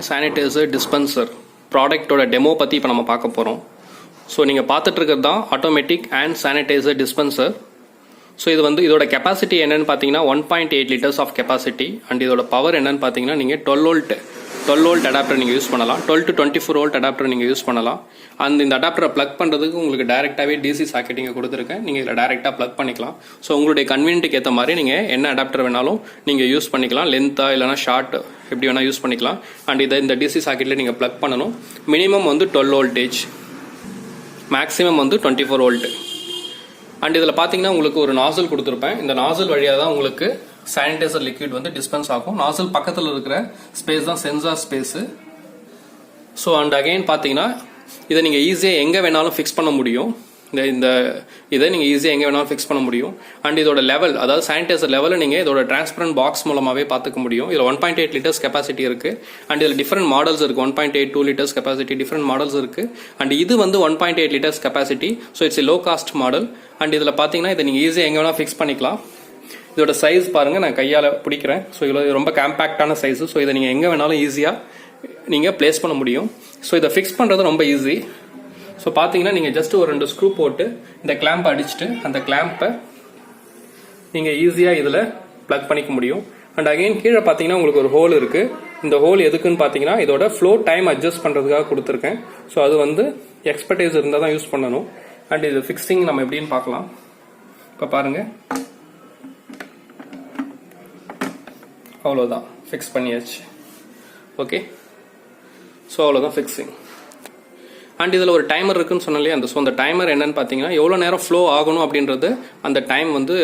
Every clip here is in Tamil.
sanitizer dispenser ப்ராடக்ட்டோட டெமோ பற்றி இப்போ நம்ம பார்க்க போகிறோம். ஸோ நீங்கள் பார்த்துட்டு இருக்கிறது தான் automatic hand sanitizer dispenser. So இது வந்து இதோட கெப்பாசிட்டி என்னன்னு பார்த்தீங்கன்னா 1.8 liters ஆஃப் கெப்பாசிட்டி. அண்ட் இதோட பவர் என்னன்னு பார்த்தீங்கன்னா நீங்கள் 12 volt அடாப்டர் நீங்கள் யூஸ் பண்ணலாம். 12 to 24 volt அடாப்டர் நீங்கள் யூஸ் பண்ணலாம். அந்த இந்த அடாப்டரை ப்ளக் பண்ணுறதுக்கு உங்களுக்கு டேரெக்டாகவே டிசி சாக்கெட் இங்கே கொடுத்துருக்கேன். நீங்கள் இதில் டேரெக்டாக ப்ளக் பண்ணிக்கலாம். ஸோ உங்களுடைய கன்வீனியன்ட்டுக்கு ஏற்ற மாதிரி நீங்கள் என்ன அடாப்டர் வேணாலும் நீங்கள் யூஸ் பண்ணிக்கலாம். லென்த்தாக இல்லைனா ஷார்ட் எப்படி வேணால் யூஸ் பண்ணிக்கலாம். அண்ட் இதை இந்த டிசி சாக்கெட்டில் நீங்கள் ப்ளக் பண்ணணும். மினிமம் வந்து 12 voltage, மேக்ஸிமம் வந்து 24 volt. அண்ட் இதில் பார்த்தீங்கன்னா உங்களுக்கு ஒரு நாசல் கொடுத்துருப்பேன். இந்த நாசல் வழியாக தான் உங்களுக்கு சானிடைசர் லிக்விட் வந்து டிஸ்பென்ஸ் ஆகும். நாசல் பக்கத்தில் இருக்கிற ஸ்பேஸ் தான் sensor space. So and again பார்த்தீங்கன்னா இதை நீங்கள் ஈஸியாக எங்கே வேணாலும் ஃபிக்ஸ் பண்ண முடியும். இதை நீங்கள் ஈஸியாக எங்கே வேணாலும் ஃபிக்ஸ் பண்ண முடியும். அண்ட் இதோட லெவல், அதாவது சானிடைசர் லெவலில் நீங்கள் இதோட டிரான்ஸ்பரண்ட் பாக்ஸ் மூலமாகவே பார்த்துக்க முடியும். இதில் 1.8 liters கெப்பாசிட்டி இருக்குது. அண்ட் இதில் டிஃப்ரெண்ட் மாடல்ஸ் இருக்குது. 1.8, 2 liters கெப்பாசிட்டி டிஃப்ரெண்ட் மாடல்ஸ் இருக்குது. அண்ட் இது வந்து 1.8 liters capacity. So it's low cost model. And இதில் பார்த்தீங்கன்னா இதை நீங்கள் ஈஸியாக எங்கே வேணால் ஃபிக்ஸ் பண்ணிக்கலாம். இதோட சைஸ் பாருங்கள், நான் கையால் பிடிக்கிறேன். ஸோ இதில் ரொம்ப காம்பேக்டான சைஸு. ஸோ இதை நீங்கள் எங்கே வேணாலும் ஈஸியாக நீங்கள் பிளேஸ் பண்ண முடியும். ஸோ இதை ஃபிக்ஸ் பண்ணுறது ரொம்ப ஈஸி. ஸோ பார்த்தீங்கன்னா நீங்கள் ஜஸ்ட் ஒரு 2 ஸ்க்ரூ போட்டு இந்த கிளாம்பை அடிச்சுட்டு அந்த கிளாம்பை நீங்கள் ஈஸியாக இதில் ப்ளக் பண்ணிக்க முடியும். அண்ட் அகைன் கீழே பார்த்தீங்கன்னா உங்களுக்கு ஒரு ஹோல் இருக்குது. இந்த ஹோல் எதுக்குன்னு பார்த்தீங்கன்னா இதோட ஃப்ளோ டைம் அட்ஜஸ்ட் பண்ணுறதுக்காக கொடுத்துருக்கேன். ஸோ அது வந்து எக்ஸ்பர்டைஸ் இருந்தால் தான் யூஸ் பண்ணணும். அண்ட் இது ஃபிக்ஸிங் நம்ம எப்படின்னு பார்க்கலாம். இப்போ பாருங்கள், அவ்வளோதான், ஃபிக்ஸ் பண்ணியாச்சு. ஓகே, ஸோ அவ்வளோதான் ஃபிக்ஸிங். அண்ட் இதில் ஒரு டைமர் இருக்குன்னு சொன்னாலே அந்த டைமர் என்னன்னு பார்த்தீங்கன்னா எவ்வளோ நேரம் ஃப்ளோ ஆகணும் அப்படின்றது அந்த டைம் வந்து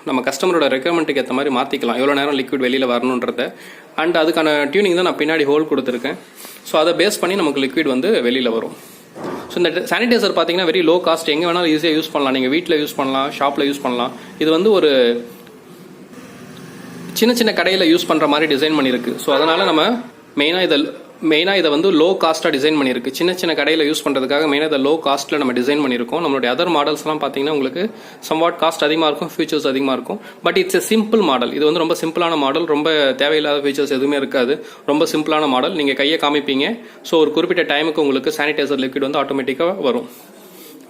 நம்ம கஸ்டமரோட ரெக்குயர்மெண்ட்டுக்கு ஏற்ற மாதிரி மாற்றிக்கலாம். எவ்வளோ நேரம் லிக்விட் வெளியில் வரணுன்றத. அண்ட் அதுக்கான டியூனிங் தான் நான் பின்னாடி ஹோல் கொடுத்துருக்கேன். ஸோ அதை பேஸ் பண்ணி நமக்கு லிக்விட் வந்து வெளியில் வரும். ஸோ இந்த சானிடைசர் பார்த்தீங்கன்னா வெரி லோ காஸ்ட், எங்கே வேணாலும் ஈஸியாக யூஸ் பண்ணலாம். நீங்கள் வீட்டில் யூஸ் பண்ணலாம், ஷாப்பில் யூஸ் பண்ணலாம். இது வந்து ஒரு சின்ன சின்ன கடையில் யூஸ் பண்ணுற மாதிரி டிசைன் பண்ணியிருக்கு. ஸோ அதனால் நம்ம மெயினாக இதை வந்து லோ காஸ்ட்டாக டிசைன் பண்ணியிருக்கு. சின்ன சின்ன கடையில் யூஸ் பண்ணுறதுக்காக மெயினாக இதை லோ காஸ்ட்டில் நம்ம டிசைன் பண்ணியிருக்கோம். நம்மளுடைய அதர் மாடல்ஸ்லாம் பார்த்தீங்கன்னா உங்களுக்கு சம்வாட் காஸ்ட் அதிகமாக இருக்கும், ஃபீச்சர்ஸ் அதிகமாக இருக்கும். But it's a simple model. இது வந்து ரொம்ப சிம்பிளான மாடல். ரொம்ப தேவையில்லாத ஃபீச்சர்ஸ் எதுவுமே இருக்காது. ரொம்ப சிம்பிளான மாடல். நீங்கள் கையை காமிப்பீங்க. ஸோ ஒரு குறிப்பிட்ட டைமுக்கு உங்களுக்கு சானிடைசர் லிக்விட் வந்து ஆட்டோமேட்டிக்காக வரும்.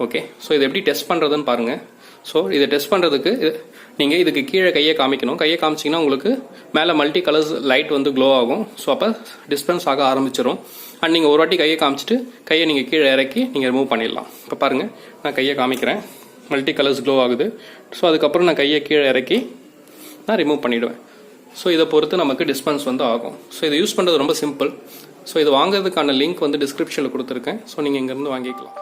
ஓகே, ஸோ இதை எப்படி டெஸ்ட் பண்ணுறதுன்னு பாருங்கள். ஸோ இதை டெஸ்ட் பண்ணுறதுக்கு நீங்கள் இதுக்கு கீழே கையை காமிக்கணும். கையை காமிச்சிங்கன்னா உங்களுக்கு மேலே மல்டி கலர்ஸ் லைட் வந்து க்ளோ ஆகும். ஸோ அப்போ டிஸ்பென்ஸ் ஆக ஆரம்பிச்சிடும். அண்ட் நீங்கள் ஒரு வாட்டி கையை காமிச்சிட்டு கையை நீங்கள் கீழே இறக்கி நீங்கள் ரிமூவ் பண்ணிடலாம். இப்போ பாருங்கள், நான் கையை காமிக்கிறேன், மல்டி கலர்ஸ் க்ளோ ஆகுது. ஸோ அதுக்கப்புறம் நான் கையை கீழே இறக்கி நான் ரிமூவ் பண்ணிவிடுவேன். ஸோ இதை பொறுத்து நமக்கு டிஸ்பென்ஸ் வந்து ஆகும். ஸோ இதை யூஸ் பண்ணுறது ரொம்ப சிம்பிள். ஸோ இது வாங்குறதுக்கான லிங்க் வந்து டிஸ்கிரிப்ஷனில் கொடுத்துருக்கேன். ஸோ நீங்கள் இங்கேருந்து வாங்கிக்கலாம்.